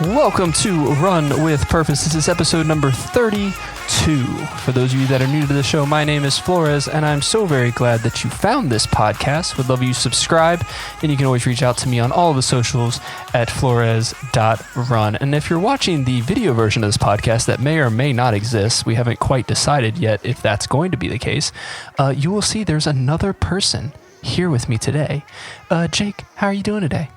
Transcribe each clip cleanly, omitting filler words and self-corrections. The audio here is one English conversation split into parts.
Welcome to Run with Purpose. This is episode number 32. For those of you that are new to the show, my name is Flores, and I'm so very glad that you found this podcast. Would love you to subscribe, and you can always reach out to me on all the socials at flores.run. And if you're watching the video version of this podcast that may or may not exist, we haven't quite decided yet if that's going to be the case, you will see there's another person here with me today. Jake, how are you doing today?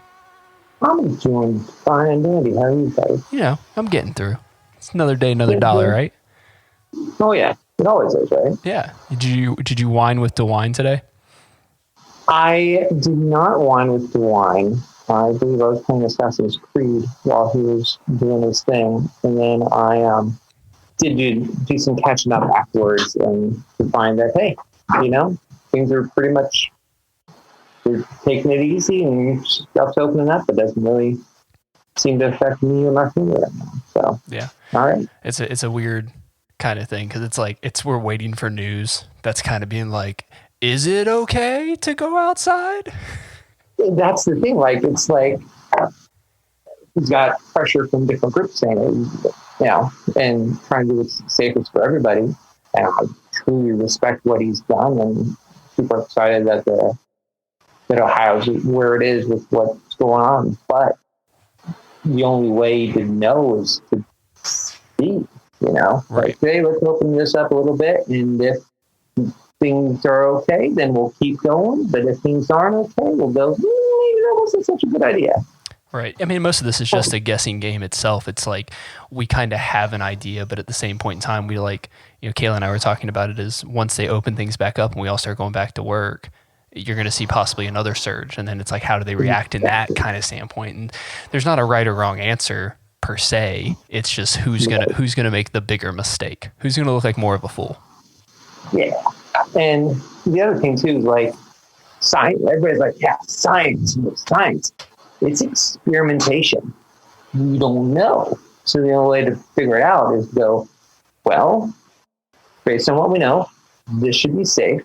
I'm doing fine and dandy. How are you guys? You know, I'm getting through. It's another day, another dollar, right? Oh yeah, it always is, right? Yeah. Did you wine with DeWine today? I did not wine with DeWine. I believe I was playing Assassin's Creed while he was doing his thing, and then I did do some catching up afterwards, and to find that hey, things are pretty much. They're taking it easy and stuff's opening up. It doesn't really seem to affect me or my family right now. So yeah, all right. It's a weird kind of thing because it's like we're waiting for news that's kind of being like, is it okay to go outside? That's the thing. Like it's like he's got pressure from different groups saying it, and trying to do what's safest for everybody. And I truly respect what he's done, and people are excited that Ohio's where it is with what's going on. But the only way to know is to see, Right. Like, hey, let's open this up a little bit. And if things are okay, then we'll keep going. But if things aren't okay, we'll go, maybe that wasn't such a good idea. Right. I mean, most of this is just a guessing game itself. It's like we kind of have an idea, but at the same point in time, we Kayla and I were talking about it is once they open things back up and we all start going back to work, you're going to see possibly another surge. And then it's like, how do they react in that kind of standpoint? And there's not a right or wrong answer per se. It's just who's going to make the bigger mistake? Who's going to look like more of a fool? Yeah. And the other thing too is like science. Everybody's like, yeah, science. It's experimentation. You don't know. So the only way to figure it out is to go, well, based on what we know, this should be safe.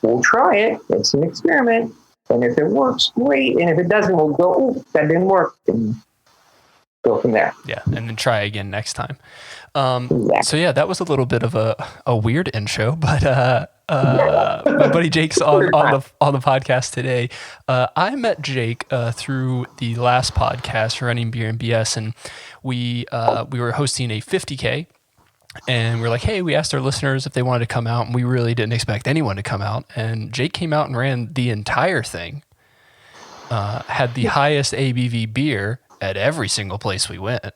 We'll try it. It's an experiment. And if it works, great. And if it doesn't, we'll go, oh, that didn't work. And go from there. Yeah. And then try again next time. Exactly. So yeah, that was a little bit of a weird intro, but my buddy Jake's on the podcast today. I met Jake through the last podcast, Running Beer and BS, and we were hosting a 50K. And we're like, hey, we asked our listeners if they wanted to come out, and we really didn't expect anyone to come out. And Jake came out and ran the entire thing, had the highest ABV beer at every single place we went.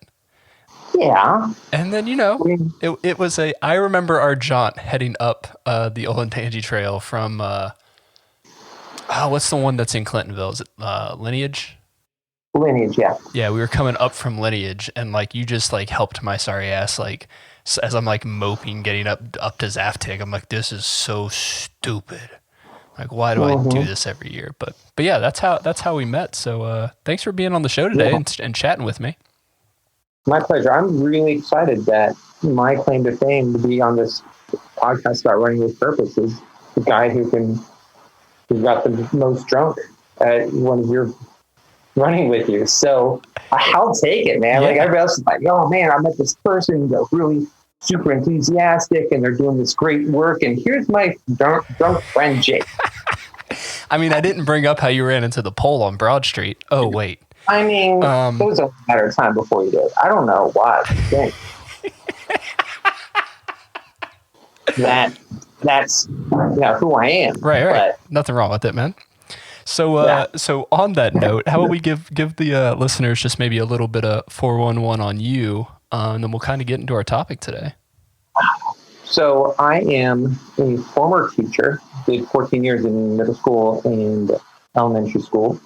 Yeah. And then, it was I remember our jaunt heading up the Olentangy Trail from, what's the one that's in Clintonville? Is it Lineage? Lineage, yeah. Yeah, we were coming up from Lineage, and you just helped my sorry ass as I'm moping, getting up to Zaftig. I'm like, this is so stupid. Like, why do I do this every year? But yeah, that's how we met. So thanks for being on the show today and chatting with me. My pleasure. I'm really excited that my claim to fame to be on this podcast about running with purpose is the guy who got the most drunk at one of your running with you. So I'll take it, man. Yeah. Like everybody else is like, oh man, I met this person, they're really super enthusiastic and they're doing this great work. And here's my drunk friend, Jake. I mean, I didn't bring up how you ran into the pole on Broad Street. Oh, wait. I mean, it was a matter of time before you did. I don't know why. That's who I am. Right. But nothing wrong with it, man. So, so on that note, how about we give the listeners just maybe a little bit of 411 on you, and then we'll kind of get into our topic today. So I am a former teacher, did 14 years in middle school and elementary school,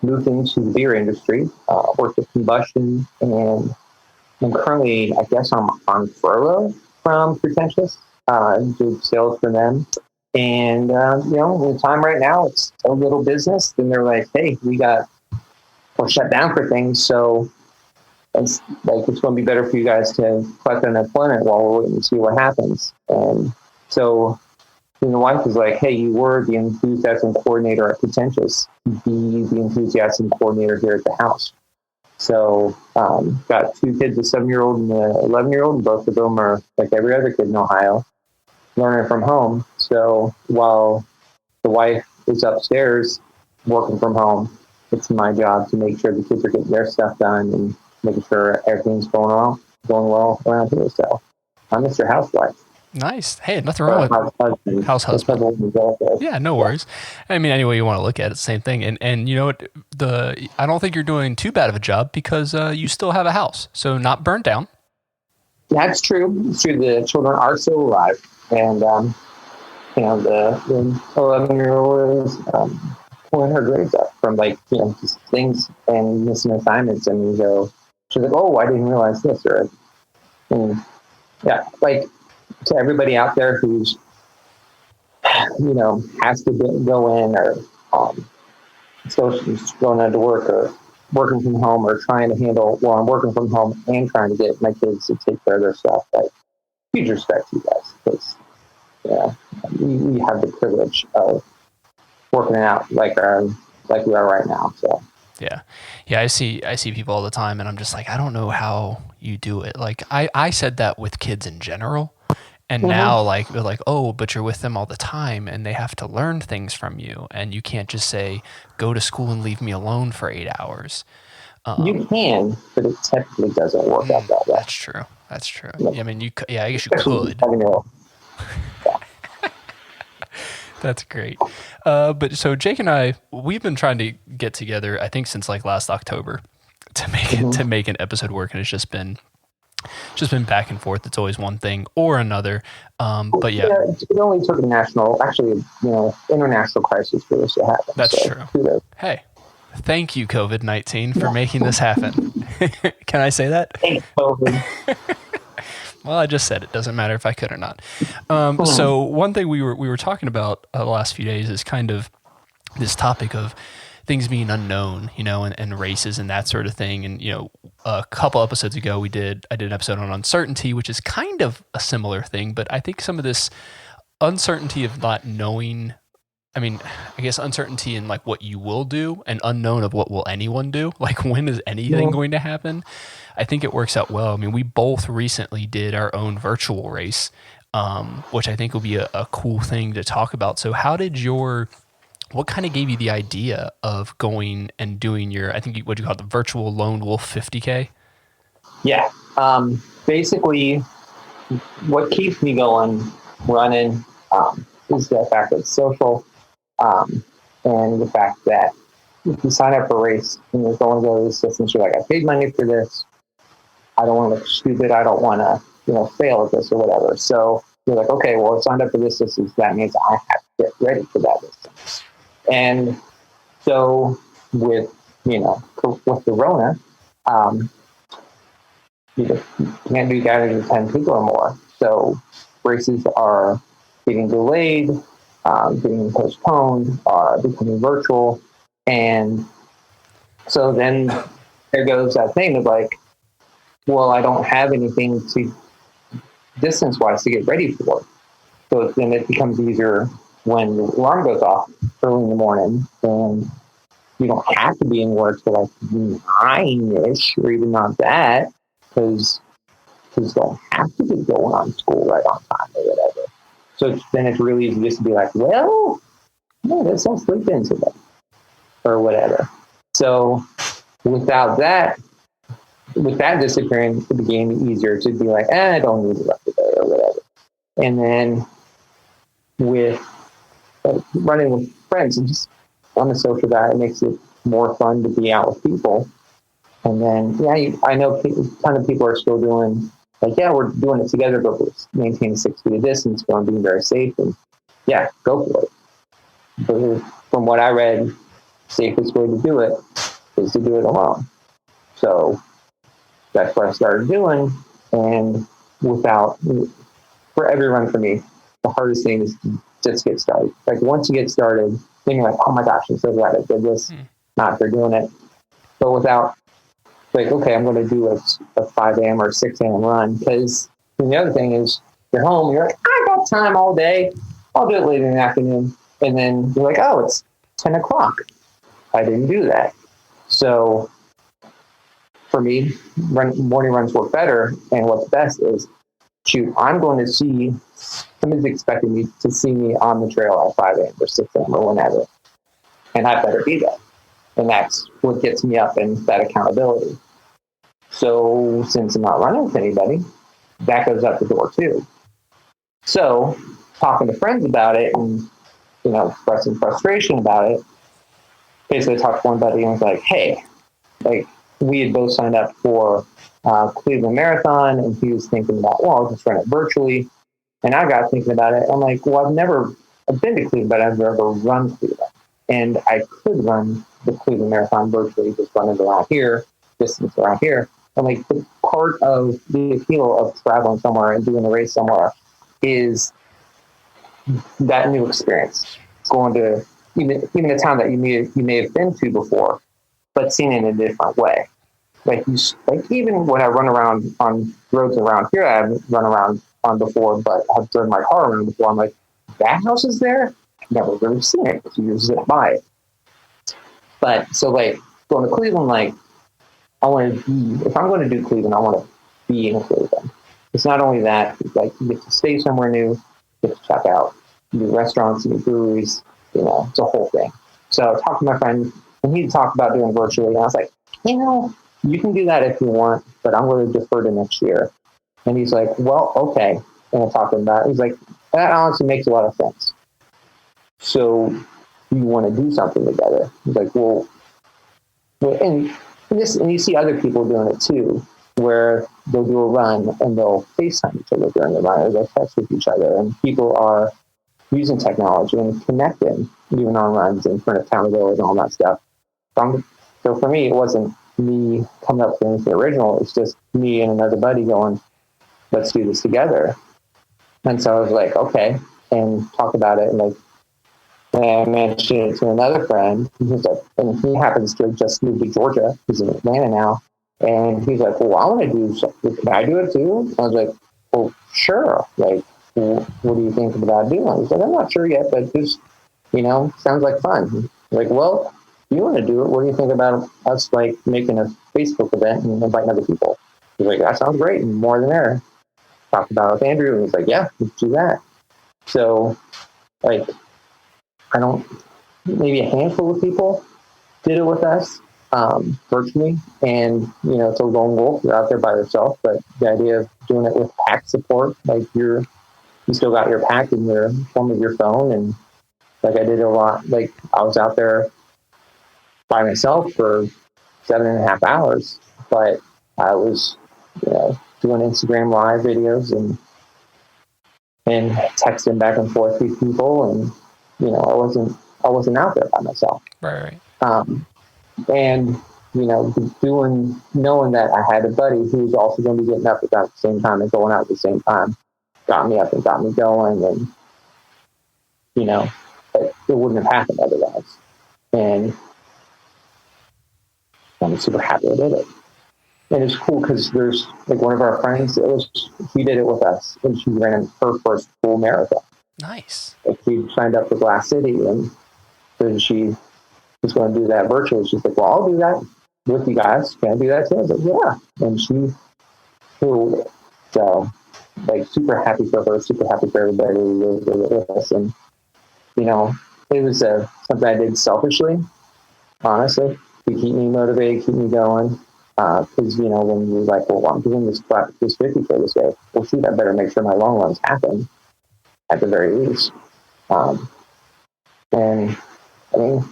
moved into the beer industry, worked at Combustion, and I'm currently, I guess I'm on furlough from Pretentious, did sales for them. And, the time right now, it's a little business. And they're like, hey, we're shut down for things. So it's going to be better for you guys to collect unemployment while we're waiting to see what happens. And so the wife was like, hey, you were the enthusiasm coordinator at Pretentious. Be the enthusiasm coordinator here at the house. So, got two kids, a 7-year-old and an 11-year-old, and both of them are like every other kid in Ohio, learning from home. So while the wife is upstairs working from home, it's my job to make sure the kids are getting their stuff done and making sure everything's going well around here. So I'm Mr. Housewife. Nice. Hey, nothing wrong with house husband. Yeah, no worries. I mean, any way you want to look at it, same thing. And you know what? I don't think you're doing too bad of a job because you still have a house, so not burnt down. That's true. It's true. The children are still alive, and the 11-year-old is pulling her grades up from just things and missing assignments, and so she's like, "Oh, I didn't realize this," to everybody out there who's has to go in or still going into work or working from home or trying to handle I'm working from home and trying to get my kids to take care of their stuff. Like, huge respect to you guys, because we have the privilege of working it out like we are right now. So yeah, I see people all the time, and I'm just like, I don't know how you do it. Like I said that with kids in general. And now, they're like, oh, but you're with them all the time, and they have to learn things from you, and you can't just say, go to school and leave me alone for 8 hours. You can, but it technically doesn't work out that way. That's true. Yeah, I mean, I guess you could. That's great. But so Jake and I, we've been trying to get together, I think, since last October to make an episode work, and it's just been back and forth. It's always one thing or another. But yeah, it only took international crisis for this to happen. That's true. Hey, thank you, COVID-19, for making this happen. Can I say that? Thanks, COVID. Well, I just said it. Doesn't matter if I could or not. So one thing we were talking about the last few days is kind of this topic of things being unknown, and races and that sort of thing. And, a couple episodes ago, I did an episode on uncertainty, which is kind of a similar thing, but I think some of this uncertainty of not knowing, I guess uncertainty in what you will do and unknown of what will anyone do, when is anything going to happen? I think it works out well. I mean, we both recently did our own virtual race, which I think will be a cool thing to talk about. So what kind of gave you the idea of going and doing I think what you call it, the virtual lone wolf 50K? Yeah. Basically, what keeps me running, is the fact that it's social, and the fact that if you sign up for a race and you're going to go to this distance, you're like, I paid money for this. I don't want to look stupid. I don't want to, fail at this or whatever. So you're like, okay, well, I signed up for this distance. That means I have to get ready for that distance. And so with the Rona, you can't do gatherings of 10 people or more. So races are getting delayed, getting postponed, becoming virtual. And so then there goes that thing of well, I don't have anything to distance-wise to get ready for. So then it becomes easier when the alarm goes off early in the morning, and you don't have to be in work till 9-ish, or even not that, because kids don't have to be going on school right on time or whatever. So then it's really easy just to be like, well, no, let's all sleep in today or whatever. So with that disappearing, it became easier to be like, I don't need to run today or whatever. And then with running with friends and just on the social diet, it makes it more fun to be out with people. And then, I know a ton of people are still doing, we're doing it together, but we're maintaining 6 feet of distance, we're being very safe, and go for it. But from what I read, safest way to do it is to do it alone. So that's what I started doing. And for every run for me, the hardest thing is to just get started. Once you get started, then you're like, oh my gosh, I'm so glad I did this. Not for doing it. But without, okay, I'm going to do a 5 a.m. or 6 a.m. run. Because the other thing is, you're home, you're like, I got time all day. I'll do it later in the afternoon. And then you're like, oh, it's 10 o'clock. I didn't do that. So for me, morning runs work better. And what's best is, shoot, I'm going to see, somebody's expecting me to see me on the trail at 5 a.m. or 6 a.m. or whenever. And I better be there. And that's what gets me up, and that accountability. So since I'm not running with anybody, that goes out the door too. So talking to friends about it and, expressing frustration about it, basically talked to one buddy and was like, hey, like, we had both signed up for Cleveland Marathon, and he was thinking about, well, I'll just run it virtually. And I got thinking about it. I'm like, well, I've been to Cleveland, but I've never run Cleveland. And I could run the Cleveland Marathon virtually, just running around here, distance around here. And like, the part of the appeal of traveling somewhere and doing a race somewhere is that new experience. Going to even a town that you may have been to before, but seen it in a different way. Like even when I run around on roads around here, I haven't run around on before, but I've driven my car around before. I'm like, that house is there? I've never really seen it. You just zip by it. But so like going to Cleveland, like I want to be, if I'm going to do Cleveland, I want to be in Cleveland. It's not only that, like you get to stay somewhere new, get to check out new restaurants, new breweries, it's a whole thing. So I talked to my friend, and he talked about doing virtually, and I was like, you can do that if you want, but I'm going to defer to next year. And he's like, well, okay. And I talked to him about it. He's like, that honestly makes a lot of sense. So you want to do something together? He's like, well, and you see other people doing it too, where they'll do a run and they'll FaceTime each other during the run, or they'll text with each other, and people are using technology and connecting even on runs and for accountability and all that stuff. So for me, it wasn't me coming up with anything original. It's just me and another buddy going, let's do this together. And so I was like, okay, and talk about it. And like, I mentioned it to another friend. And he happens to have just moved to Georgia. He's in Atlanta now. And he's like, well, I want to do something. Can I do it too? I was like, well, sure. Like, what do you think about doing? He's like, I'm not sure yet, but just, sounds like fun. Like, well, if you want to do it, what do you think about us, like, making a Facebook event and inviting other people? He's like, that sounds great, and more than there. Talked about it with Andrew, and he's like, yeah, let's do that. So, like, maybe a handful of people did it with us virtually, and, it's a lone wolf. You're out there by yourself, but the idea of doing it with pack support, like you still got your pack in your form of your phone, and like I did a lot, like I was out there by myself for 7.5 hours, but I was, doing Instagram live videos and texting back and forth with people, and I wasn't out there by myself. Right. And knowing that I had a buddy who was also going to be getting up at the same time and going out at the same time, got me up and got me going, and it wouldn't have happened otherwise. And I'm super happy I did it. And it's cool because there's like one of our friends, he did it with us, and she ran her first full marathon. Nice. Like, she signed up for Glass City, and then she was going to do that virtually. She's like, well, I'll do that with you guys. Can I do that too? I was like, yeah. And she flew it. So, like, super happy for her, super happy for everybody who did it with us. And, it was something I did selfishly, honestly, to keep me motivated, keep me going. Because, when you're like, well, I'm doing this 50 for this day, well, shoot, I better make sure my long runs happen at the very least. And, I mean,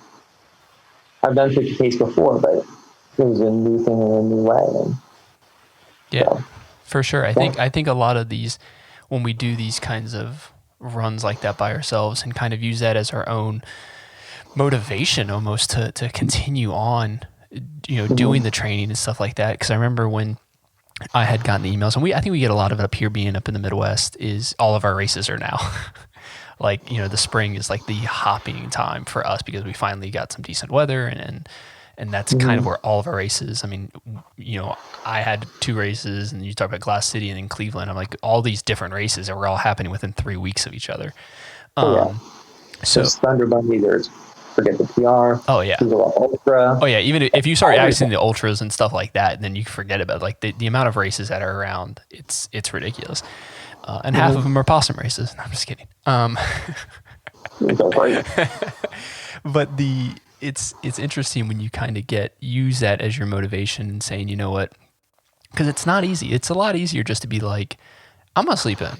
I've done 50Ks before, but it was a new thing in a new way. And yeah, so, for sure. I think a lot of these, when we do these kinds of runs like that by ourselves and kind of use that as our own motivation almost to continue on, doing the training and stuff like that. Because I remember when I had gotten the emails, and I think we get a lot of it up here being up in the Midwest, is all of our races are now. Like, the spring is like the hopping time for us because we finally got some decent weather, and that's kind of where all of our races, I mean, I had 2 races, and you talk about Glass City and then Cleveland. I'm like, all these different races that were all happening within 3 weeks of each other. So Thunder Bunny, there's forget the PR. Oh yeah. Google Ultra. Oh yeah. Even if you start accessing the ultras and stuff like that, then you can forget about like the amount of races that are around. It's ridiculous. And half of them are possum races. No, I'm just kidding. But it's interesting when you kind of use that as your motivation and saying, you know what, because it's not easy. It's a lot easier just to be like, I'm gonna sleep in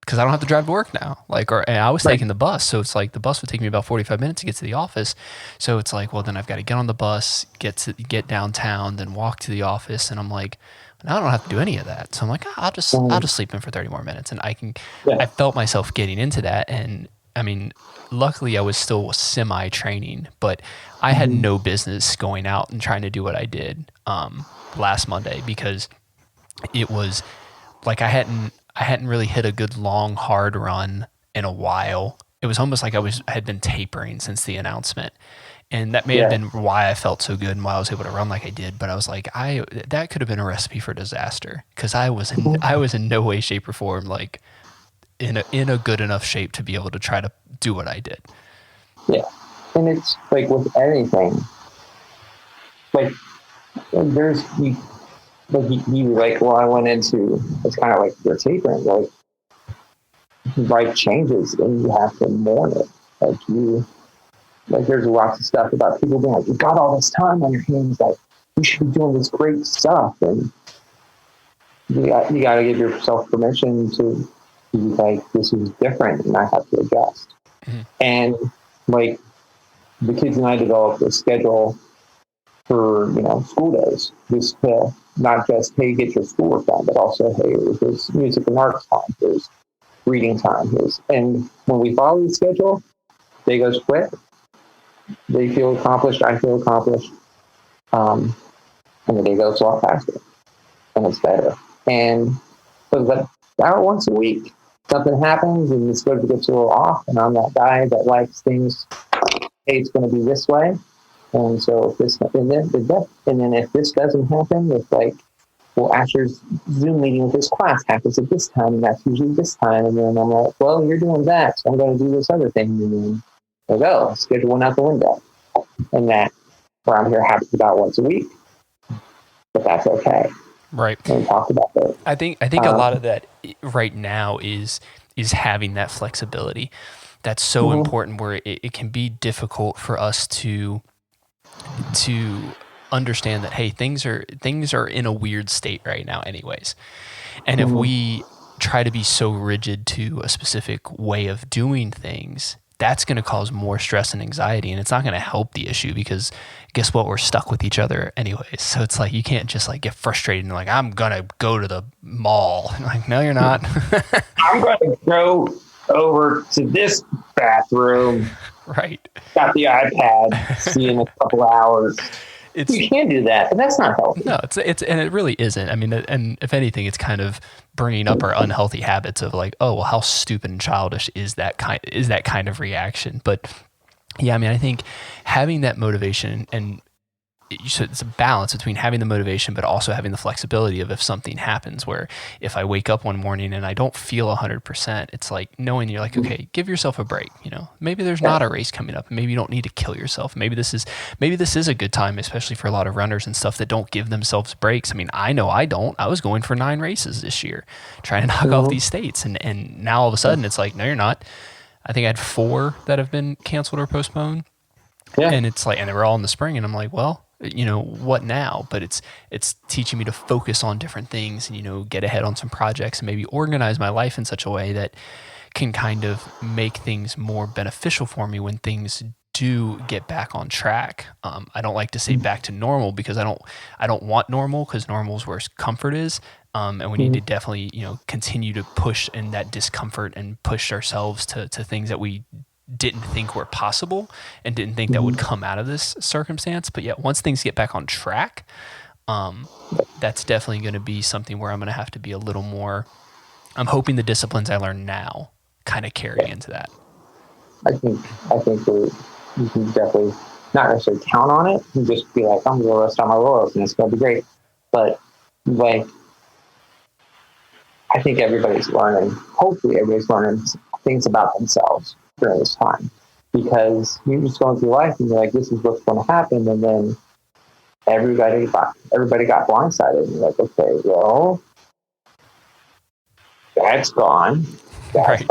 because I don't have to drive to work now. Like, and I was taking the bus, so it's like the bus would take me about 45 minutes to get to the office. So it's like, well, then I've got to get on the bus, get downtown, then walk to the office, and I'm like, now I don't have to do any of that. So I'm like, I'll just sleep in for 30 more minutes, and I felt myself getting into that, and I mean, luckily I was still semi-training, but I had no business going out and trying to do what I did last Monday because it was like I hadn't really hit a good long hard run in a while. It was almost like I had been tapering since the announcement. And that may have been why I felt so good and why I was able to run like I did. But I was like, that could have been a recipe for disaster because I was in no way, shape, or form like in a good enough shape to be able to try to do what I did. Yeah, and it's like with anything, like there's you like, well, I went into, it's kind of like your tapering, like life changes and you have to mourn it. Like there's lots of stuff about people being like, you got all this time on your hands, like you should be doing this great stuff, and you got to give yourself permission to be like, this is different and I have to adjust. Mm-hmm. And like the kids and I developed a schedule for school days, just to not just, hey, get your schoolwork done, but also, hey, there's music and arts time, there's reading time, and when we follow the schedule, day goes quick, they feel accomplished, I feel accomplished, and the day goes a lot faster, and it's better. And so that once a week, something happens, and the schedule gets a little off, and I'm that guy that likes things, hey, it's going to be this way. And so if this, and then if this doesn't happen, it's like, well, Asher's Zoom meeting with his class happens at this time, and that's usually this time. And then I'm like, well, you're doing that, so I'm going to do this other thing. And then I go, schedule went out the window. And that around here happens about once a week, but that's okay. Right. And we talked about that. I think a lot of that right now is having that flexibility. That's so important, where it can be difficult for us to understand that, hey, things are in a weird state right now anyways. And if we try to be so rigid to a specific way of doing things, that's going to cause more stress and anxiety, and it's not going to help the issue because guess what? We're stuck with each other anyways. So it's like, you can't just like get frustrated and like, I'm going to go to the mall. And like, no, you're not. I'm going to go over to this bathroom. Right. Got the iPad. See you in a couple hours. You can do that, but that's not healthy. No, it's and it really isn't. I mean, and if anything, it's kind of bringing up our unhealthy habits of like, oh, well, how stupid and childish is that kind of reaction? But yeah, I mean, I think having that motivation, and it's a balance between having the motivation but also having the flexibility of if something happens, where if I wake up one morning and I don't feel 100%, it's like knowing you're like, okay, give yourself a break. Maybe there's not a race coming up. Maybe you don't need to kill yourself. Maybe this is a good time, especially for a lot of runners and stuff that don't give themselves breaks. I mean, I know I don't. I was going for 9 races this year, trying to knock off these states, and now all of a sudden it's like, no, you're not. I think I had 4 that have been canceled or postponed. Yeah. And it's like, and they were all in the spring, and I'm like, well, what now? But it's teaching me to focus on different things and, get ahead on some projects and maybe organize my life in such a way that can kind of make things more beneficial for me when things do get back on track. I don't like to say back to normal because I don't want normal, because normal is where comfort is. And we need to definitely, continue to push in that discomfort and push ourselves to things that we didn't think were possible and didn't think that would come out of this circumstance. But yeah, once things get back on track, that's definitely going to be something where I'm going to have to be a little more, I'm hoping the disciplines I learn now kind of carry into that. I think you can definitely not necessarily count on it and just be like, I'm going to rest on my laurels and it's going to be great. But like, I think hopefully everybody's learning things about themselves during this time. because you're just going through life and you're like, this is what's going to happen. And then everybody got blindsided. And you're like, okay, well, that's gone. Right.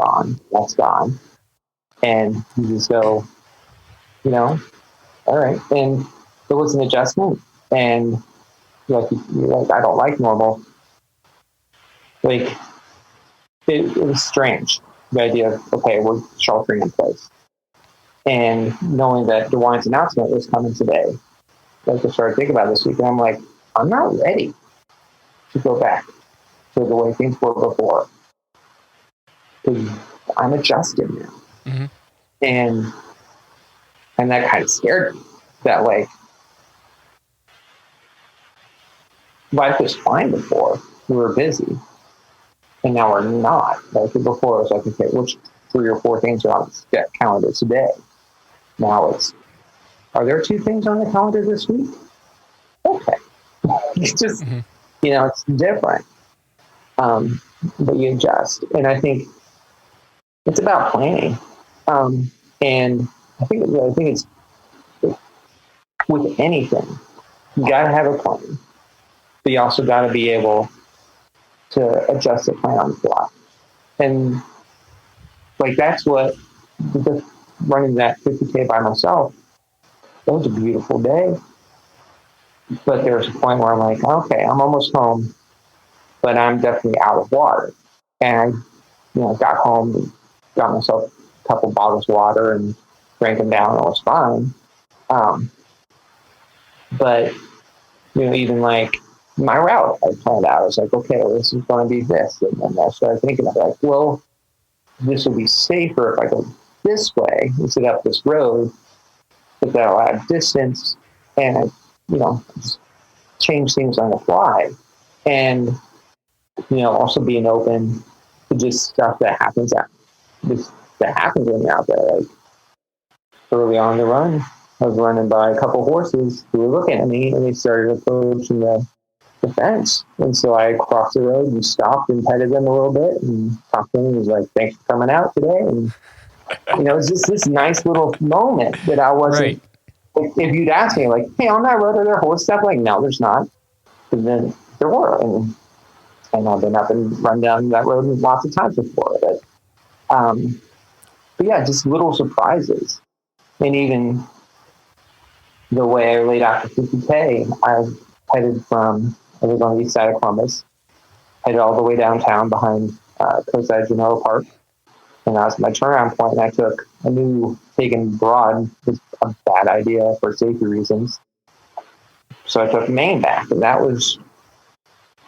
That's gone. And you just go, all right. And it was an adjustment. And you're like, I don't like normal. Like, it was strange, the idea of, okay, we're sheltering in place. And knowing that DeWine's announcement was coming today, like I started thinking about this week, and I'm like, I'm not ready to go back to the way things were before. Because I'm adjusted now. Mm-hmm. And that kind of scared me. That, like, life was fine before. We were busy. And now we're not. Like before, it was like, okay, which 3 or 4 things are on the calendar today? Now it's, are there 2 things on the calendar this week? Okay. It's just, it's different. But you adjust. And I think it's about planning. And I think it's with anything, you got to have a plan, but you also got to be able to adjust the plan on the fly. And like, that's what, just running that 50K by myself, that was a beautiful day. But there was a point where I'm like, okay, I'm almost home, but I'm definitely out of water. And I got home and got myself a couple bottles of water and drank them down, and it was fine. But even like my route I planned out, I was like, okay, well, this is going to be this. And then I started thinking of, like, well, this will be safer if I go this way instead of up this road, but that'll add distance and, just change things on the fly. And, also being open to just stuff that happens when you're out there. Like, early on in the run, I was running by a couple horses who were looking at me, and they started approaching the fence. And so I crossed the road and stopped and petted them a little bit and talked to them and was like, thanks for coming out today. And, it's just this nice little moment that I wasn't, right. If you'd asked me, like, hey, on that road, are there horse stuff? Like, no, there's not. And then there were. And I've been up and run down that road lots of times before. But yeah, just little surprises. And even the way I laid out the 50K, I was on the east side of Columbus, headed all the way downtown behind Coast Genoa Park. And that was my turnaround point. And I took taking Broad was a bad idea for safety reasons. So I took Maine back, and that was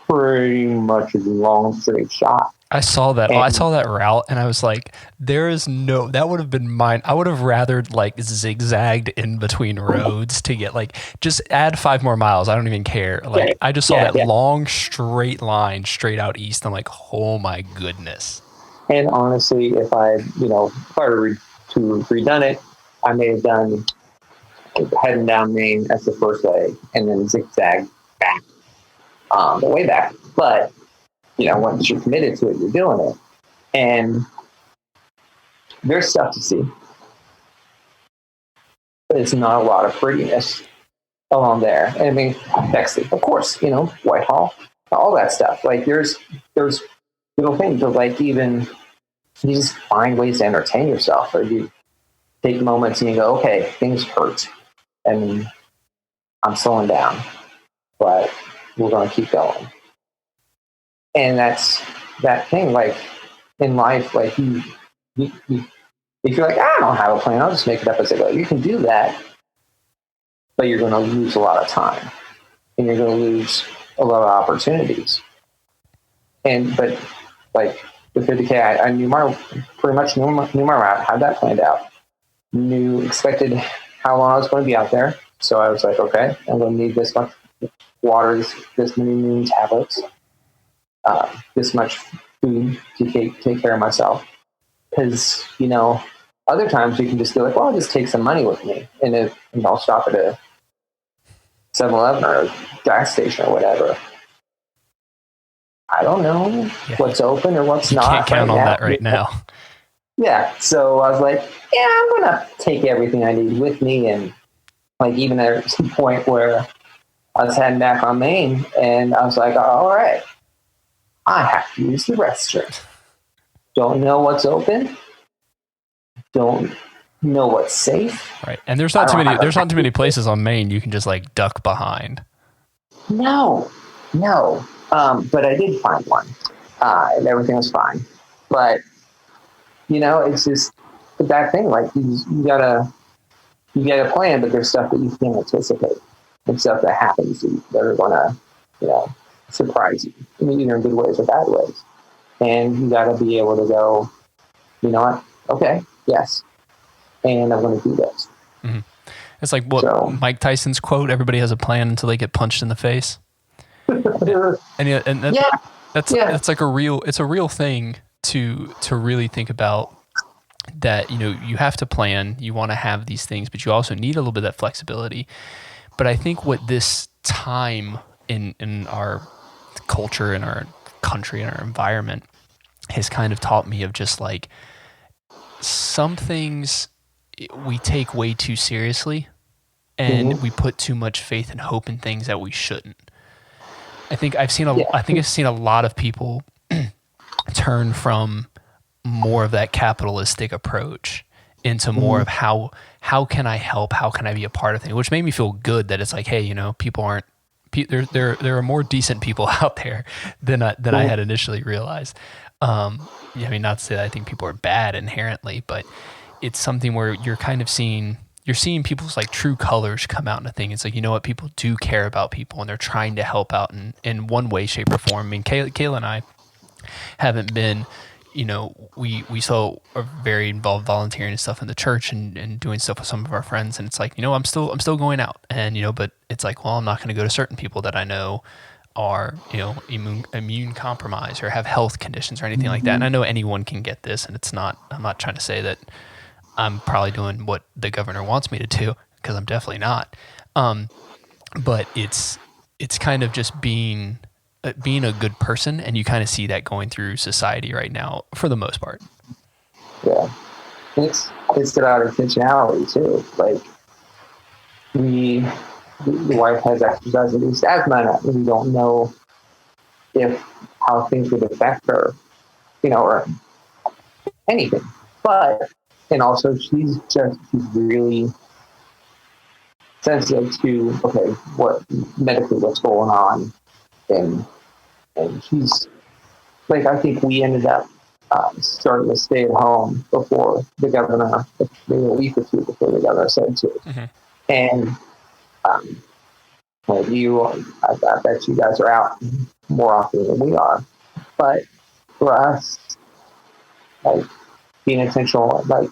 pretty much a long straight shot. I saw that. I saw that route, and I was like, that would have been mine. I would have rather like zigzagged in between roads to get just add 5 more miles. I don't even care. I just saw that long straight line straight out east. I'm like, oh my goodness. And honestly, if I were to redone it, I may have done heading down Maine as the first leg and then zigzag back the way back. But once you're committed to it, you're doing it. And there's stuff to see. But it's not a lot of prettiness along there. And I mean, Bexley, of course, Whitehall, all that stuff. Like, there's little things, but even you just find ways to entertain yourself, or you take moments and you go, okay, things hurt, and I'm slowing down, but we're going to keep going. And that's that thing, like in life, like you if you're like, I don't have a plan, I'll just make it up as I go. You can do that, but you're going to lose a lot of time, and you're going to lose a lot of opportunities. But like the 50K, I knew pretty much knew my route, had that planned out, expected how long I was going to be out there. So I was like, okay, I'm going to need this much water, this many moon tablets, this much food to take care of myself. Because, other times you can just be like, well, I'll just take some money with me, and I'll stop at a 7-Eleven or a gas station or whatever. I don't know what's open or what's not. You can't count on that right now. Yeah. So I was like, yeah, I'm going to take everything I need with me. And like, even at the point where I was heading back on Main, and I was like, all right, I have to use the restroom. Don't know what's open. Don't know what's safe. Right. And there's I not too don't many have there's not too many a places on Maine you can just like duck behind. no. But I did find one, and everything was fine. But it's just that thing. Like you gotta plan, but there's stuff that you can't anticipate, and stuff that happens that are gonna, surprise you. I mean, either in good ways or bad ways. And you gotta be able to go, you know what? Okay, yes, and I'm gonna do this. Mm-hmm. It's like what Mike Tyson's quote: "Everybody has a plan until they get punched in the face." That's like it's a real thing to really think about. That you have to plan, you want to have these things, but you also need a little bit of that flexibility. But I think what this time in our culture, in our country, in our environment has kind of taught me of just like some things we take way too seriously, and we put too much faith and hope in things that we shouldn't. I think I've seen a lot of people turn from more of that capitalistic approach into more of how can I help? How can I be a part of things? Which made me feel good that it's like, hey, people aren't there are more decent people out there than I had initially realized. I mean, not to say that I think people are bad inherently, but it's something where you're kind of seeing people's like true colors come out in a thing. It's like, people do care about people, and they're trying to help out in one way, shape, or form. I mean, Kayla and I haven't been, we still are very involved volunteering and stuff in the church and doing stuff with some of our friends. And it's like, I'm still going out, and, but it's like, well, I'm not going to go to certain people that I know are, immune compromised or have health conditions or anything like that. And I know anyone can get this, and I'm not trying to say that I'm probably doing what the governor wants me to do, because I'm definitely not. But it's kind of just being a good person, and you kind of see that going through society right now for the most part. Yeah, it's about intentionality too. Like the wife has exercise-induced asthma, and we don't know if how things would affect her, or anything. But and also she's really sensitive to what's going on, and she's like, I think we ended up starting to stay at home before the governor, maybe a week or two before the governor said to. Mm-hmm. And I bet you guys are out more often than we are. But for us, like being intentional, like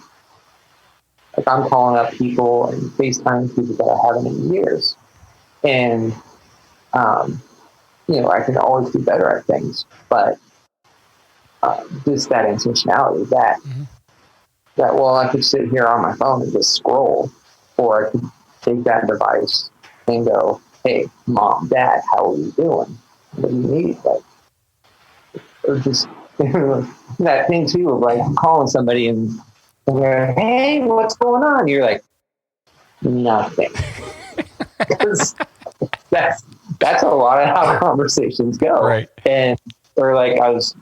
I'm calling up people and FaceTime people that I haven't in years. And, I can always do better at things, but just that intentionality that, I could sit here on my phone and just scroll, or I could take that device and go, hey, mom, dad, how are you doing? What do you need? Like, or just that thing too of like calling somebody and they're, hey, what's going on? You're like, nothing. Because that's a lot of how conversations go. Right. And or like I was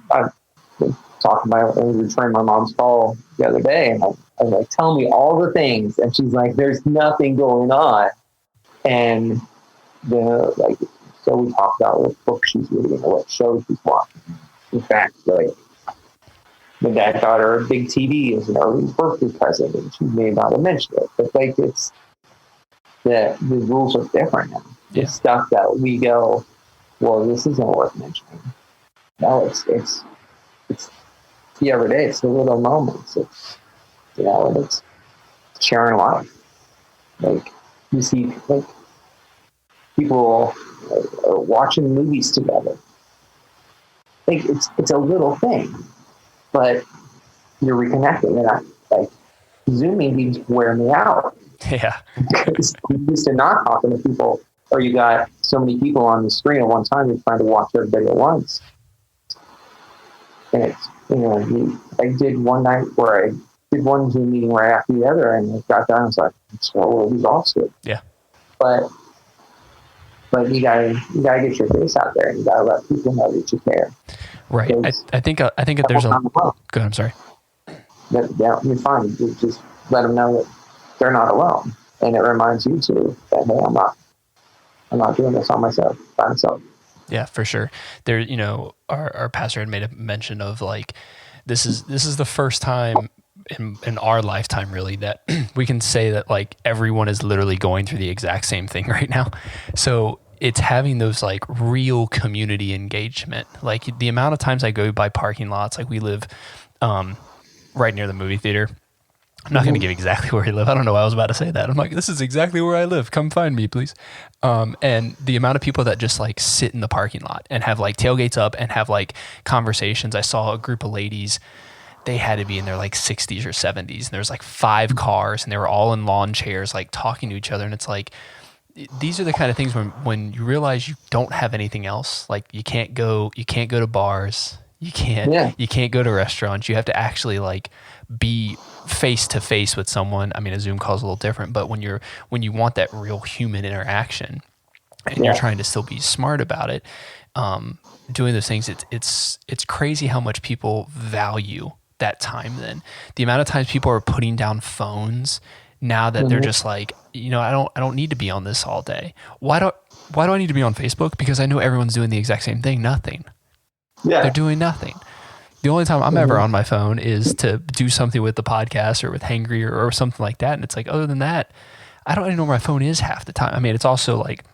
talking returning my mom's call the other day, and I was like, tell me all the things, and she's like, there's nothing going on. And so we talked about what book she's reading or what show she's watching. In fact, like my dad got her a big TV as an early birthday present, and she may not have mentioned it, but like it's the rules are different now. The stuff that we go, well, this isn't worth mentioning. No, it's the everyday. It's the little moments. It's it's sharing life. Like you see, like people are watching movies together. Like it's a little thing, but you're reconnecting, and like Zoom meetings wear me out. Yeah, because you used to not talking to people, or you got so many people on the screen at one time, you're trying to watch everybody at once. And I did one night where I did one Zoom meeting right after the other, and I got done. I was like, "It's so exhausted." Yeah. But you gotta get your face out there, and you gotta let people know that you care. Right. I think that there's a. Go ahead. I'm sorry. You're fine. You just let them know that they're not alone, and it reminds you too that, hey, I'm not doing this on myself by myself. Yeah, for sure. There, our pastor had made a mention of like, this is the first time in our lifetime really that we can say that like everyone is literally going through the exact same thing right now. So it's having those like real community engagement. Like the amount of times I go by parking lots, like we live right near the movie theater. I'm not going to give exactly where I live. I don't know why I was about to say that. I'm like, this is exactly where I live. Come find me, please. And the amount of people that just like sit in the parking lot and have like tailgates up and have like conversations. I saw a group of ladies. They had to be in their like 60s or 70s. And there was like 5 cars and they were all in lawn chairs, like talking to each other. And it's like, these are the kind of things when you realize you don't have anything else. Like you can't go to bars. You can't go to restaurants. You have to actually like be face to face with someone. I mean, a Zoom call is a little different, but when you want that real human interaction and you're trying to still be smart about it, doing those things, it's crazy how much people value that time. Then the amount of times people are putting down phones now that they're just like, I don't need to be on this all day. Why do I need to be on Facebook? Because I know everyone's doing the exact same thing. Nothing. Yeah. They're doing nothing. The only time I'm ever on my phone is to do something with the podcast or with Hangry or something like that. And it's like, other than that, I don't even know where my phone is half the time. I mean, it's also like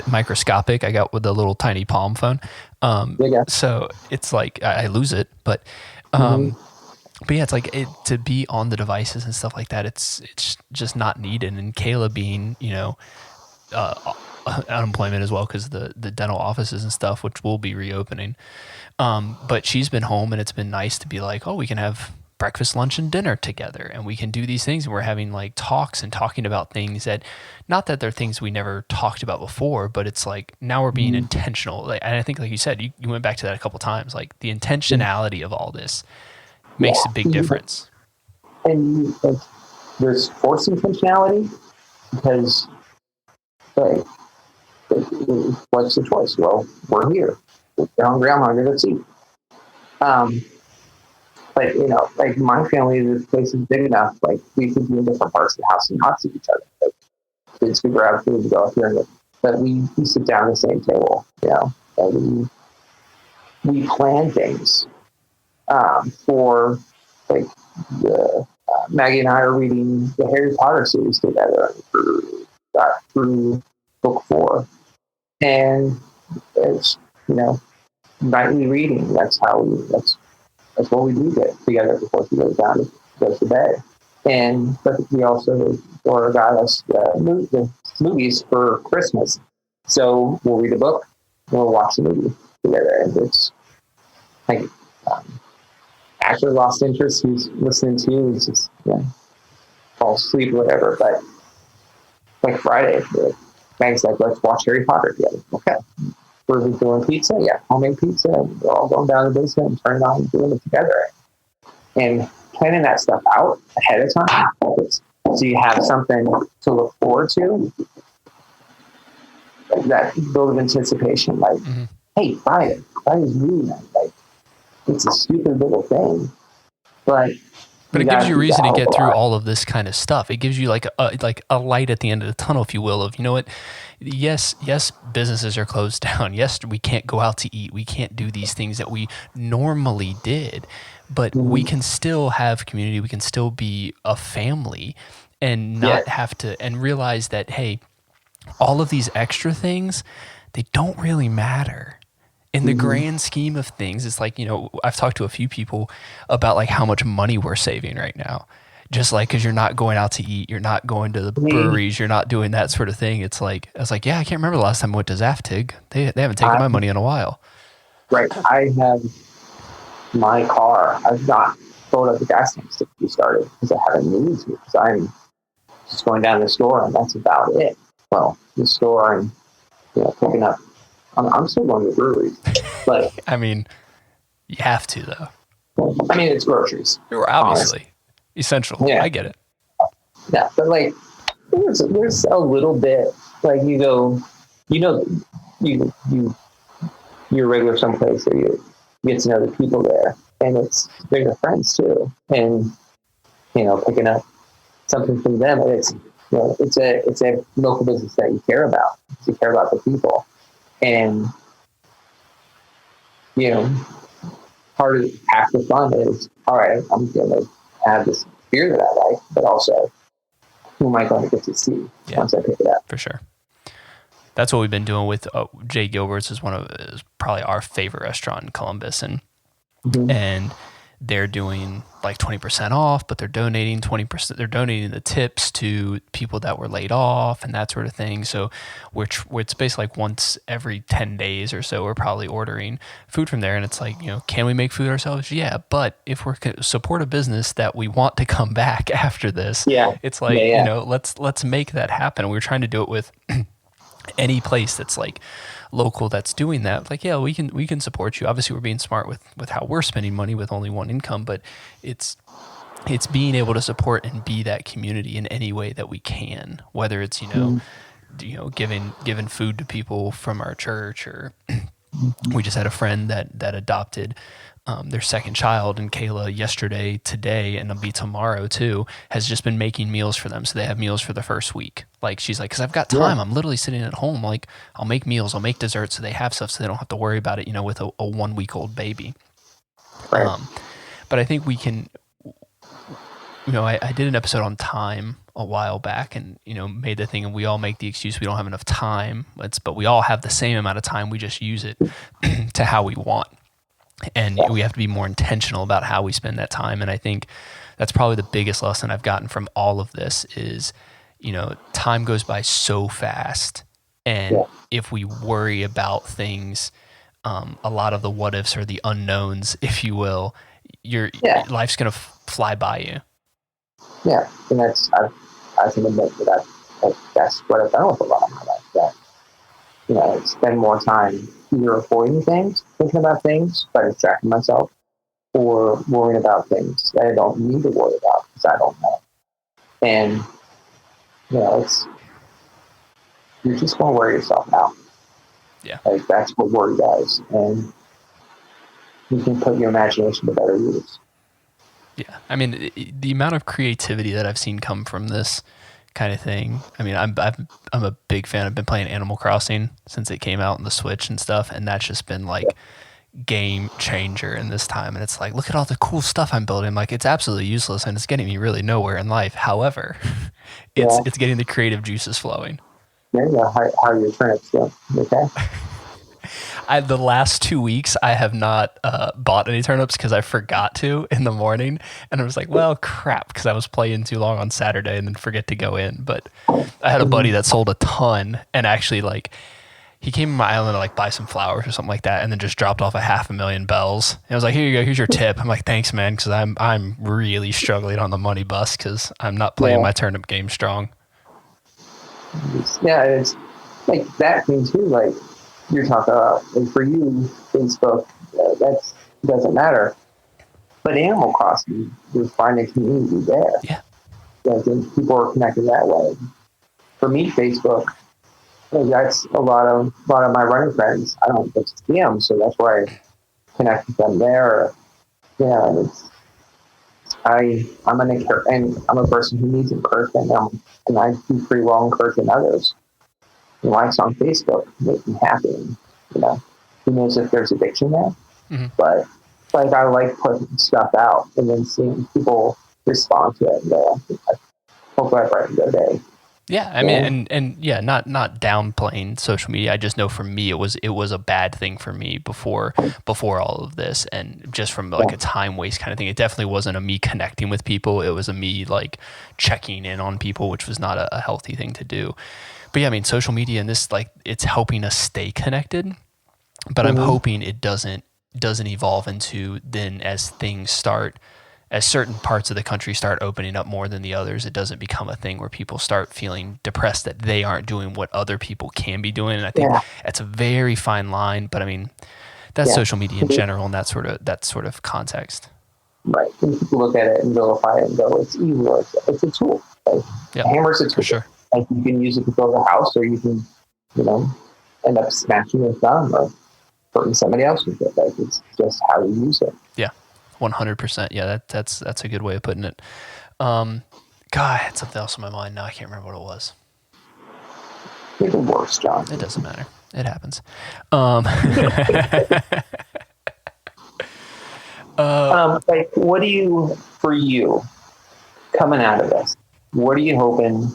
microscopic. I got with the little tiny palm phone. So it's like, I lose it, but yeah, it's like to be on the devices and stuff like that. It's just not needed. And Kayla being, unemployment as well because the dental offices and stuff, which will be reopening. But she's been home and it's been nice to be like, oh, we can have breakfast, lunch, and dinner together and we can do these things. And we're having like talks and talking about things that, not that they're things we never talked about before, but it's like now we're being intentional. Like, and I think, like you said, you went back to that a couple of times, like the intentionality of all this makes a big difference. And there's forced intentionality because like, what's the choice? Well, we're here. If you're hungry, I'm hungry. Let's eat. But like my family, this place is big enough. Like we could be in different parts of the house and not see each other. Like, kids could grab food and go up here, but we sit down at the same table. And we plan things for like Maggie and I are reading the Harry Potter series together. Got through book 4. And it's, nightly reading. That's what we do get together before she goes down to go to bed. But we also got us the movies for Christmas. So we'll read a book, and we'll watch the movie together. And it's like, actually lost interest. He's listening to, he's just, fall asleep or whatever. But like Friday, Meg's like, let's watch Harry Potter together. Okay. We're doing pizza. Yeah. Homemade pizza. And we're all going down to the basement and turning on and doing it together. And planning that stuff out ahead of time. So you have something to look forward to. Like that build of anticipation. Like, hey, Friday. Friday's really nice. Like, it's a stupid little thing. But it gives you a reason to get through all of this kind of stuff. It gives you like a light at the end of the tunnel, if you will, of, what, yes, businesses are closed down. Yes, we can't go out to eat. We can't do these things that we normally did, but we can still have community. We can still be a family and not have to, and realize that, hey, all of these extra things, they don't really matter. In the grand scheme of things, it's like, I've talked to a few people about like how much money we're saving right now. Just like, cause you're not going out to eat, you're not going to the breweries, you're not doing that sort of thing. It's like, I was like, yeah, I can't remember the last time I went to Zaftig. They haven't taken my money in a while. Right. I have my car. I've not filled up the gas tank since we started because I haven't needed to, because I'm just going down to the store and that's about it. Well, the store and, picking up. I'm still going to breweries, but I mean, you have to though. I mean, it's groceries. Obviously. Essential. Yeah. I get it. Yeah, but like, there's a little bit, like you go, you're regular someplace, or you get to know the people there, and they're your friends too, and picking up something from them, and it's a local business that you care about. You care about the people, and part of half the fun is, all right, I'm gonna have this beer that I like, but also who am I going to get to see once I pick it up? For sure. That's what we've been doing with Jay Gilbert's is probably our favorite restaurant in Columbus, and they're doing like 20% off, but they're donating 20%. They're donating the tips to people that were laid off and that sort of thing. So it's basically like once every 10 days or so, we're probably ordering food from there. And it's like, can we make food ourselves? Yeah. But if we're support a business that we want to come back after this, it's like, let's make that happen. We were trying to do it with any place that's like local that's doing that. Like, we can support you. Obviously we're being smart with how we're spending money with only one income, but it's being able to support and be that community in any way that we can, whether it's giving food to people from our church, or we just had a friend that adopted their second child, and Kayla today, and it'll be tomorrow too, has just been making meals for them. So they have meals for the first week. Like, she's like, because I've got time. I'm literally sitting at home. Like, I'll make meals, I'll make desserts, so they have stuff, so they don't have to worry about it, with a 1 week old baby. Right. But I think we can, I did an episode on time a while back, and made the thing, and we all make the excuse we don't have enough time. But we all have the same amount of time. We just use it to how we want. And we have to be more intentional about how we spend that time. And I think that's probably the biggest lesson I've gotten from all of this is, time goes by so fast. And if we worry about things, a lot of the what ifs or the unknowns, if you will, your life's going to fly by you. Yeah. And I can admit that's what I've done with a lot of my life. That, spend more time either avoiding things, thinking about things by distracting myself, or worrying about things that I don't need to worry about because I don't know. And, you're just going to wear yourself out. Yeah. Like, that's what worry does. And you can put your imagination to better use. Yeah. I mean, the amount of creativity that I've seen come from this kind of thing. I mean, I'm a big fan. I've been playing Animal Crossing since it came out on the Switch and stuff, and that's just been like game changer in this time. And it's like, look at all the cool stuff I'm building. Like, it's absolutely useless and it's getting me really nowhere in life. However, it's getting the creative juices flowing. Yeah, how are your turnips doing? Okay. The last 2 weeks, I have not bought any turnips because I forgot to in the morning. And I was like, well, crap, because I was playing too long on Saturday and then forget to go in. But I had a buddy that sold a ton, and actually, like, he came to my island to like buy some flowers or something like that, and then just dropped off 500,000 bells. And I was like, here you go, here's your tip. I'm like, thanks, man, because I'm really struggling on the money bus because I'm not playing my turnip game strong. Yeah, it's like that thing too, like, you're talking about, and for you, Facebook, that doesn't matter. But Animal Crossing, you're finding community there. Yeah. Like, and people are connected that way. For me, Facebook, that's a lot of my running friends. I don't get to see them, so that's why I connect with them there. And I'm a person who needs encouragement, and I do pretty well encouraging others. Likes on Facebook make me happy. And, who knows if there's addiction there? Mm-hmm. But like, I like putting stuff out and then seeing people respond to it. And hopefully I brighten their day. Yeah, I mean, and not downplaying social media. I just know for me, it was a bad thing for me before all of this, and just from like a time waste kind of thing. It definitely wasn't a me connecting with people. It was a me like checking in on people, which was not a healthy thing to do. But yeah, I mean, social media and this, like, it's helping us stay connected, but I'm hoping it doesn't evolve into then as certain parts of the country start opening up more than the others, it doesn't become a thing where people start feeling depressed that they aren't doing what other people can be doing. And I think that's a very fine line, but I mean, that's social media in general and that sort of context. Right. And people look at it and vilify it and go, it's evil. It's a tool. Like, Yep, a hammer's a tool. for sure. Like, you can use it to build a house, or you can, end up smashing your thumb or hurting somebody else with it. Like, it's just how you use it. Yeah, 100%. Yeah, that's a good way of putting it. God, I had something else on my mind now. I can't remember what it was. You're the worst, John. It doesn't matter. It happens. Like, what do you, for you, coming out of this, what are you hoping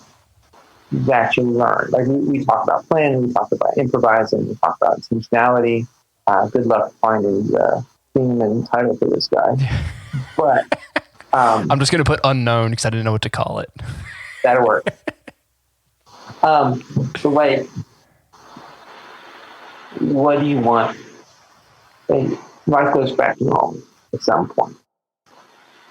that you learn? Like, we talked about planning, we talked about improvising, we talked about intentionality. Good luck finding the theme and title for this guy. But I'm just going to put unknown because I didn't know what to call it. That'll work. So, like, what do you want? Like, life goes back to normal at some point.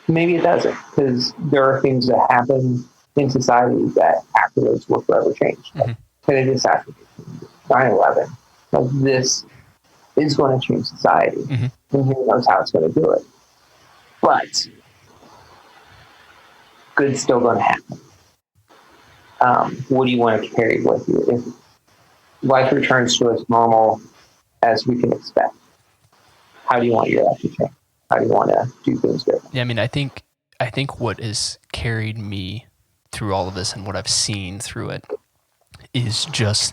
Maybe it doesn't, because there are things that happen in society that afterwards will forever change. Mm-hmm. Kennedy assassination, 9/11. Like, this is going to change society, and who knows how it's going to do it. But good's still going to happen. What do you want to carry with you if life returns to as normal as we can expect? How do you want your life to change? How do you want to do things different? Yeah, I mean, I think what has carried me through all of this and what I've seen through it is just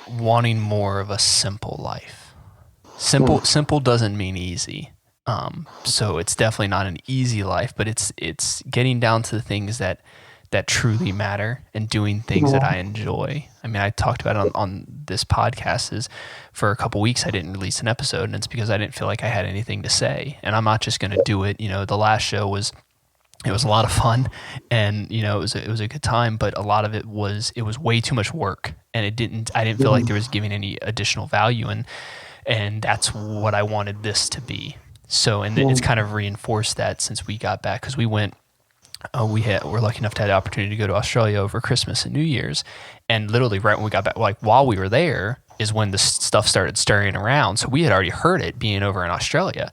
wanting more of a simple life. Simple doesn't mean easy. So it's definitely not an easy life, but it's getting down to the things that truly matter and doing things that I enjoy. I mean, I talked about it on this podcast is for a couple weeks I didn't release an episode, and it's because I didn't feel like I had anything to say. And I'm not just going to do it. The last show was a lot of fun, and it was a good time, but a lot of it was way too much work, and I didn't feel like there was giving any additional value, and that's what I wanted this to be. So, and it's kind of reinforced that since we got back, because we went. We're lucky enough to have the opportunity to go to Australia over Christmas and New Year's, and literally right when we got back, like while we were there, is when the stuff started stirring around. So we had already heard it being over in Australia,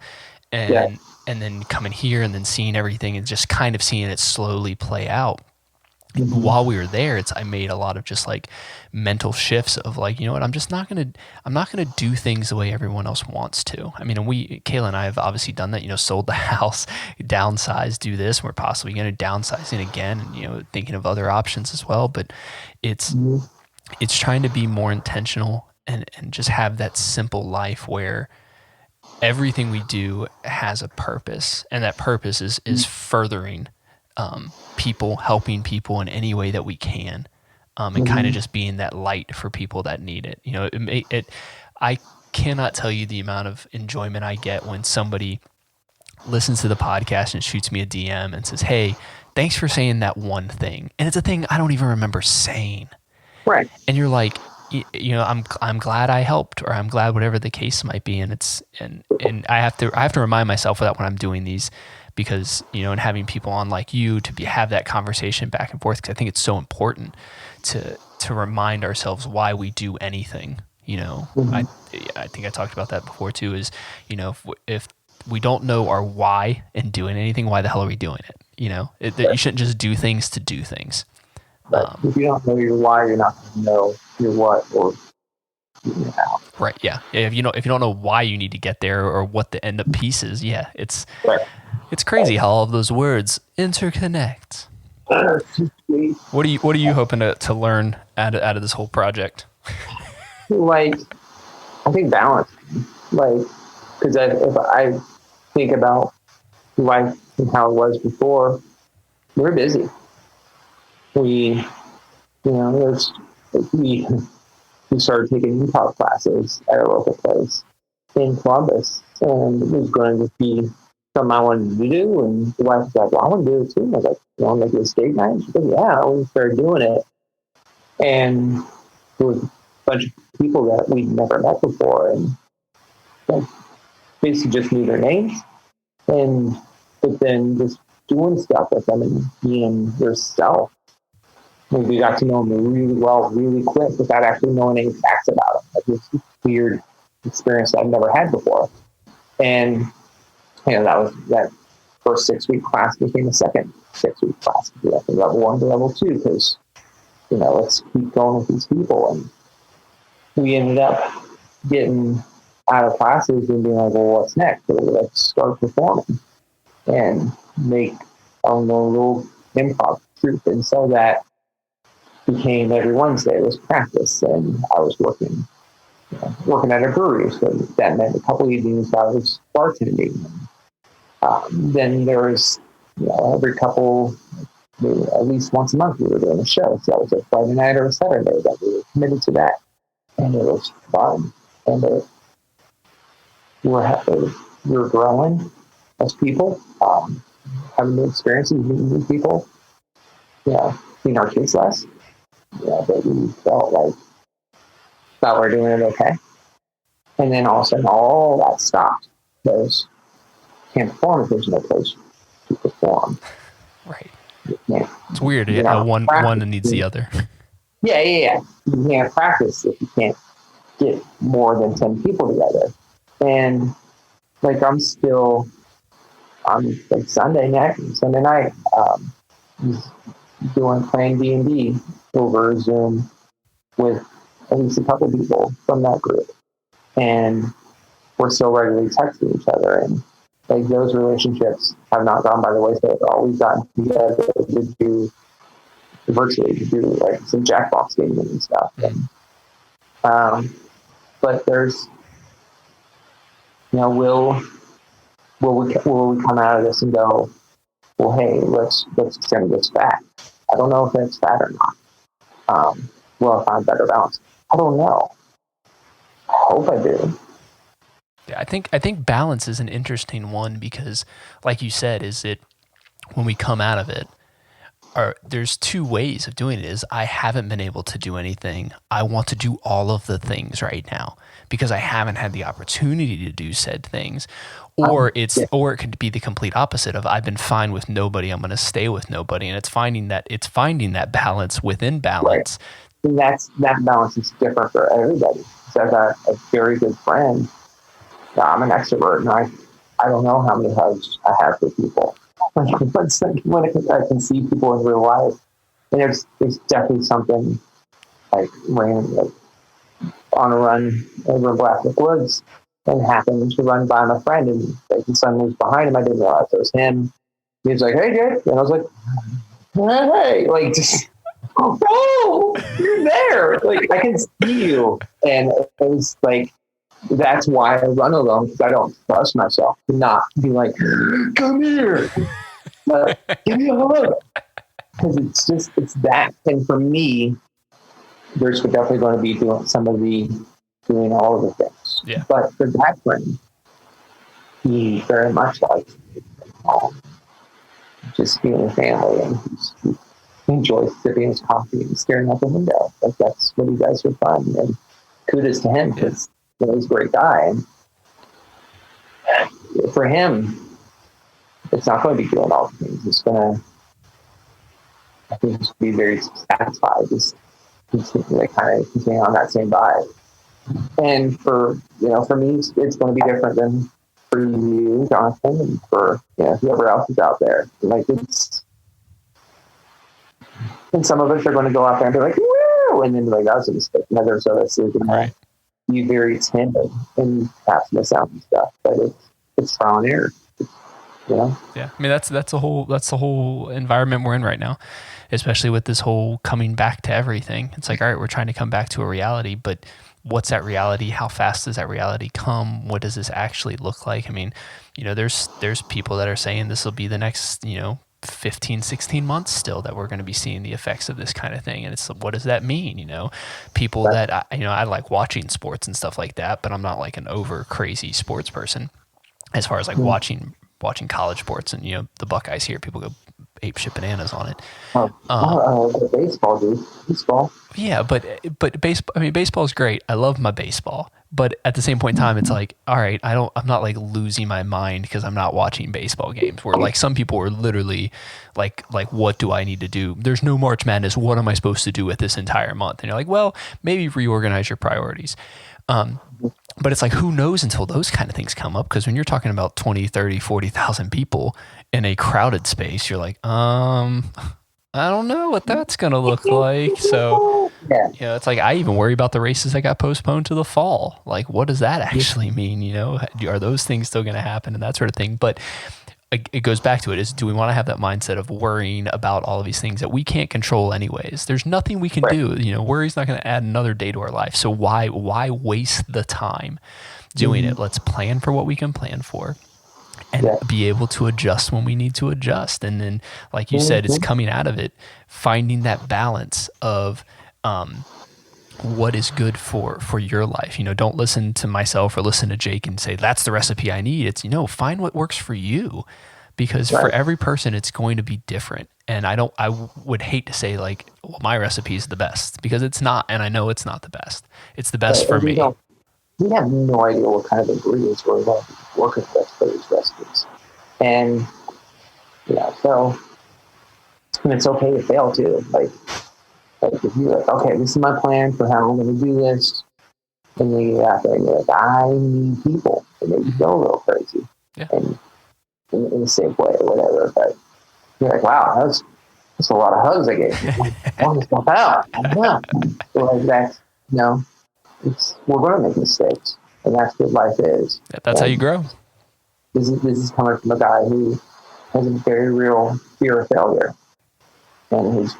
and then coming here and then seeing everything and just kind of seeing it slowly play out. While we were there, I made a lot of just like mental shifts of like, you know what, I'm not gonna do things the way everyone else wants to. I mean, and Kayla and I have obviously done that, sold the house, downsized, do this, and we're possibly going to downsizing again, and thinking of other options as well. But it's trying to be more intentional and just have that simple life where everything we do has a purpose, and that purpose is furthering people, helping people in any way that we can, and kind of just being that light for people that need it. I cannot tell you the amount of enjoyment I get when somebody listens to the podcast and shoots me a DM and says, "Hey, thanks for saying that one thing," and it's a thing I don't even remember saying. Right. And you're like, I'm glad I helped, or I'm glad whatever the case might be, and I have to remind myself of that when I'm doing these. Because, and having people on like you to have that conversation back and forth, because I think it's so important to remind ourselves why we do anything. I think I talked about that before too, is, if we don't know our why in doing anything, why the hell are we doing it? You shouldn't just do things to do things. But if you don't know your why, you're not going to know your what or your how. Right. Yeah. If you don't know why you need to get there or what the end up piece is, it's right. It's crazy how all of those words interconnect. What are you hoping to learn out of this whole project? Like, I think balance. Like, because if I think about life and how it was before, we're busy. We started taking improv classes at a local place in Columbus, and it was going to just be something I wanted to do, and the wife was like, "Well, I want to do it too." I was like, "You want to make it a skate night?" She said, "Yeah." We started doing it, and there was a bunch of people that we'd never met before, and like, basically just knew their names, but then just doing stuff with them and being yourself. We got to know them really well, really quick, without actually knowing any facts about them. Like, this weird experience that I've never had before, and that first 6-week class became a second 6-week class. We went from level 1 to level 2 because, let's keep going with these people. And we ended up getting out of classes and being like, well, what's next? So let's start performing and make our own little improv troupe. And so that became every Wednesday was practice. And I was working at a brewery. So that meant a couple evenings I was bartending. Then there was, every couple, at least once a month we were doing a show. So that was a Friday night or a Saturday that we were committed to that. And it was fun. And we were growing as people, having new experiences, meeting new people, seeing our kids less. But we felt we're doing it okay. And then all of a sudden, all that stopped because you can't perform if there's no place to perform. Right. It's weird. One needs the other. Yeah. You can't practice if you can't get more than 10 people together. And on Sunday night, playing D&D over Zoom with at least a couple people from that group. And we're still regularly texting each other. And those relationships have not gone by the wayside at all. We've gotten together to do some Jackbox gaming and stuff. And, but there's, will we come out of this and go, well, hey, let's extend this back. I don't know if that's bad or not. Will I find better balance? I don't know. I hope I do. Yeah, I think balance is an interesting one because, like you said, when we come out of it, there's two ways of doing it. Is I haven't been able to do anything. I want to do all of the things right now because I haven't had the opportunity to do said things. Or it could be the complete opposite of I've been fine with nobody. I'm going to stay with nobody, and it's finding that balance within balance. Right. And that balance is different for everybody. So I've got a very good friend. I'm an extrovert, and I don't know how many hugs I have for people. When I can see people in real life, and there's definitely something random, on a run over in Blackwood Woods, and happened to run by my friend, and the sun was behind him. I didn't realize it was him. He was like, "Hey, dude," and I was like, "Hey," just, "Oh, you're there!" I can see you, and it was that's why I run alone, because I don't trust myself to not be like, "Come here, give me a hug," because it's that. And for me, there's definitely going to be doing all of the things. Yeah. But for that friend, he very much likes just being with family, and he enjoys sipping his coffee and staring out the window. That's what he does for fun. And kudos to him, because he's a great guy. And for him, it's not going to be doing all the things. It's going to be very satisfied. He's kind of continuing on that same vibe. And for me, it's going to be different than for you, Jonathan, and for whoever else is out there. And some of us are going to go out there and be like, "Woo!" and then that was a mistake. And others of us are going to be very timid and perhaps miss out and stuff. But it's trial and error. Yeah. I mean, that's the whole environment we're in right now, especially with this whole coming back to everything. It's all right, we're trying to come back to a reality, but what's that reality? How fast does that reality come? What does this actually look like? I mean, there's people that are saying this will be the next, 15, 16 months still that we're going to be seeing the effects of this kind of thing. And it's, what does that mean? People that, I like watching sports and stuff like that, but I'm not an over crazy sports person as far as watching college sports, and the Buckeyes here, people go ape shit bananas on it. Baseball, dude. Baseball. Yeah, but baseball. I mean, baseball is great. I love my baseball, but at the same point in time, it's all right. I'm not losing my mind because I'm not watching baseball games. Where some people are literally like, what do I need to do? There's no March Madness. What am I supposed to do with this entire month? And you're like, well, maybe reorganize your priorities. But it's like, who knows until those kind of things come up? Because when you're talking about 20, 30, 40,000 people in a crowded space, you're like, I don't know what that's going to look like. So, it's like, I even worry about the races that got postponed to the fall. Like, what does that actually mean? Are those things still going to happen and that sort of thing? But it goes back to it is, do we want to have that mindset of worrying about all of these things that we can't control anyways? There's nothing we can do. Worry's not going to add another day to our life. So why waste the time doing it? Let's plan for what we can plan for and be able to adjust when we need to adjust. And then, like you said, it's coming out of it, finding that balance of, what is good for your life. Don't listen to myself or listen to Jake and say, that's the recipe I need. It's, find what works for you, because for every person, it's going to be different. And I would hate to say like, well, my recipe is the best, because it's not. And I know it's not the best. It's the best for me. We have no idea what kind of ingredients we're going to work with for these recipes. And, so, and it's okay to fail too. Like if you're like, okay, this is my plan for how I'm going to do this, and then you get out there and you're like, I need people, and then you go a little crazy, and in the same way or whatever. But you're like, wow, that's a lot of hugs I gave you. I want to stop out. So like that's we're going to make mistakes, and that's what life is. That's how you grow. This is coming from a guy who has a very real fear of failure. And his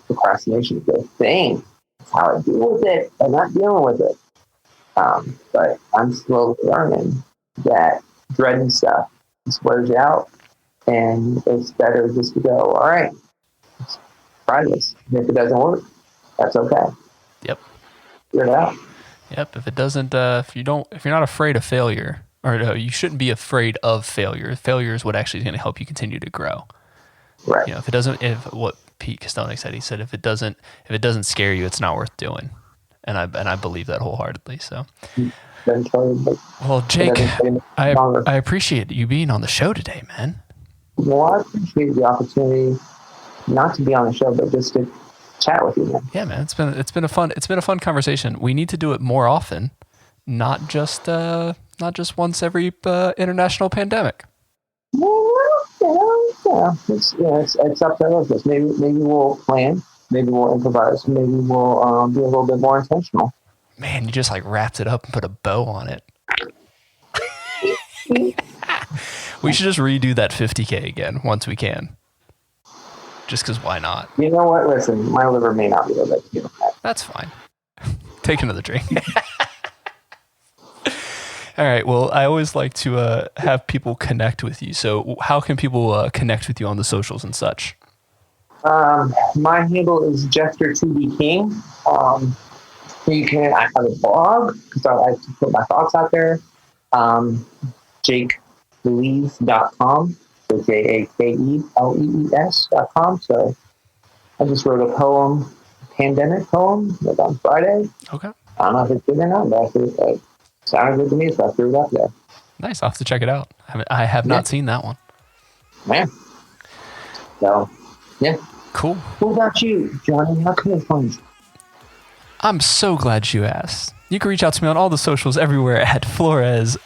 procrastination is a thing. That's how I deal with it. I'm not dealing with it. But I'm slowly learning that dreading stuff just wears you out. And it's better just to go, all right, let's try this. And if it doesn't work, that's okay. Yep. Figure it out. Yep. If it doesn't, if you're not afraid of failure, or you shouldn't be afraid of failure. Failure is what actually is going to help you continue to grow. Right. What Pete Kostonik said, he said, if it doesn't scare you, it's not worth doing. And I believe that wholeheartedly. So, well, Jake, I appreciate you being on the show today, man. Well, I appreciate the opportunity not to be on the show, but just to chat with you, man. Yeah, man, it's been a fun conversation. We need to do it more often, not just once every international pandemic. It's up to us. Maybe we'll plan. Maybe we'll improvise. Maybe we'll be a little bit more intentional. Man, you just like wrapped it up and put a bow on it. We should just redo that 50K again once we can. Just because why not? You know what? Listen, my liver may not be able to do that. That's fine. Take another drink. All right. Well, I always like to have people connect with you. So how can people connect with you on the socials and such? My handle is Jester2BKing. I have a blog because I like to put my thoughts out there. JakeLees.com. So JakeLees.com. So I just wrote a pandemic poem on Friday. Okay. I don't know if it's good or not, but I think it sounded good to me, so I threw it up there. Nice. I'll have to check it out. I have not seen that one. Man. So, yeah. Cool. What about you, Johnny? How can I find you? I'm so glad you asked. You can reach out to me on all the socials everywhere at flores.run.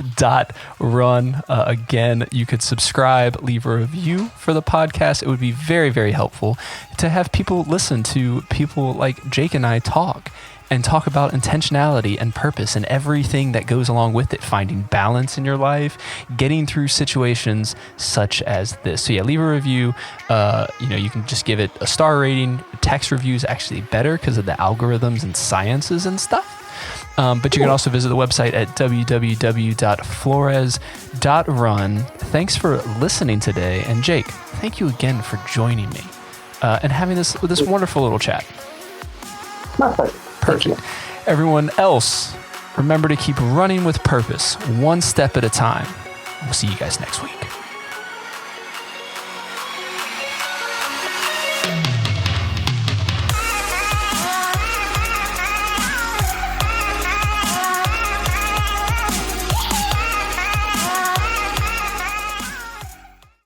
Again, you could subscribe, leave a review for the podcast. It would be very, very helpful to have people listen to people like Jake and I talk about intentionality and purpose and everything that goes along with it, finding balance in your life, getting through situations such as this. So yeah, leave a review. You can just give it a star rating. Text review is actually better because of the algorithms and sciences and stuff. But you can also visit the website at www.flores.run. Thanks for listening today. And Jake, thank you again for joining me and having this wonderful little chat. My pleasure. Perfect. Everyone else, remember to keep running with purpose, one step at a time. We'll see you guys next week.